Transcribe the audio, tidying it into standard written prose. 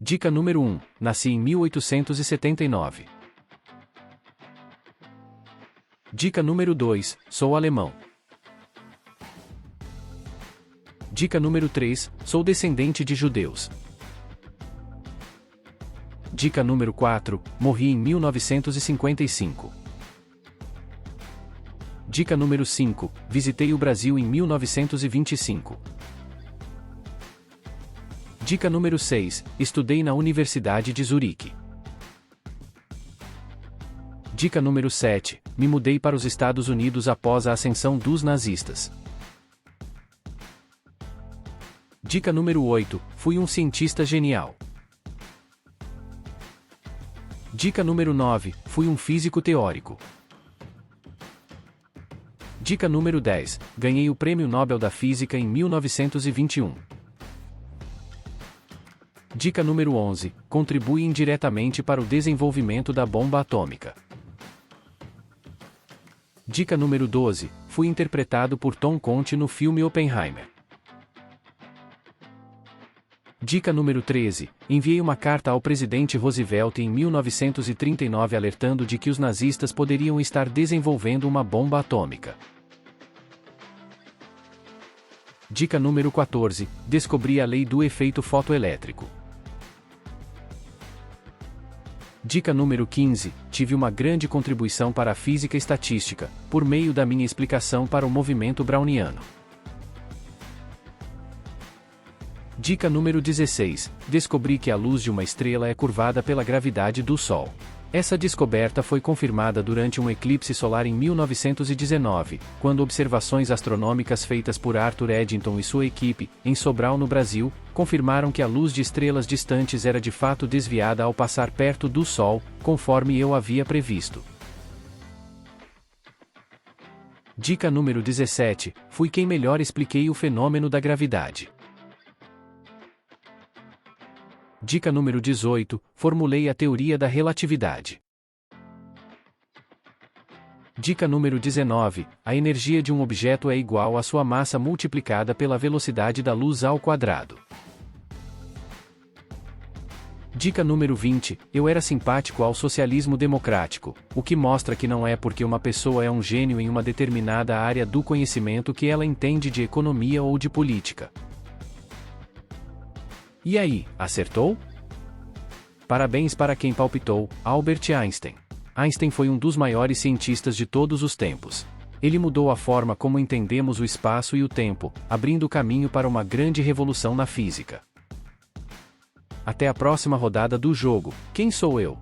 Dica número 1. Nasci em 1879. Dica número 2. Sou alemão. Dica número 3. Sou descendente de judeus. Dica número 4. Morri em 1955. Dica número 5. Visitei o Brasil em 1925. Dica número 6. Estudei na Universidade de Zurique. Dica número 7. Me mudei para os Estados Unidos após a ascensão dos nazistas. Dica número 8. Fui um cientista genial. Dica número 9. Fui um físico teórico. Dica número 10. Ganhei o Prêmio Nobel da Física em 1921. Dica número 11. Contribui indiretamente para o desenvolvimento da bomba atômica. Dica número 12. Fui interpretado por Tom Conte no filme Oppenheimer. Dica número 13. Enviei uma carta ao presidente Roosevelt em 1939 alertando de que os nazistas poderiam estar desenvolvendo uma bomba atômica. Dica número 14. Descobri a lei do efeito fotoelétrico. Dica número 15. Tive uma grande contribuição para a física estatística, por meio da minha explicação para o movimento browniano. Dica número 16. Descobri que a luz de uma estrela é curvada pela gravidade do Sol. Essa descoberta foi confirmada durante um eclipse solar em 1919, quando observações astronômicas feitas por Arthur Eddington e sua equipe, em Sobral no Brasil, confirmaram que a luz de estrelas distantes era de fato desviada ao passar perto do Sol, conforme eu havia previsto. Dica número 17. Fui quem melhor expliquei o fenômeno da gravidade. Dica número 18. Formulei a teoria da relatividade. Dica número 19. A energia de um objeto é igual à sua massa multiplicada pela velocidade da luz ao quadrado. Dica número 20. Eu era simpático ao socialismo democrático, o que mostra que não é porque uma pessoa é um gênio em uma determinada área do conhecimento que ela entende de economia ou de política. E aí, acertou? Parabéns para quem palpitou, Albert Einstein. Einstein foi um dos maiores cientistas de todos os tempos. Ele mudou a forma como entendemos o espaço e o tempo, abrindo caminho para uma grande revolução na física. Até a próxima rodada do jogo. Quem sou eu?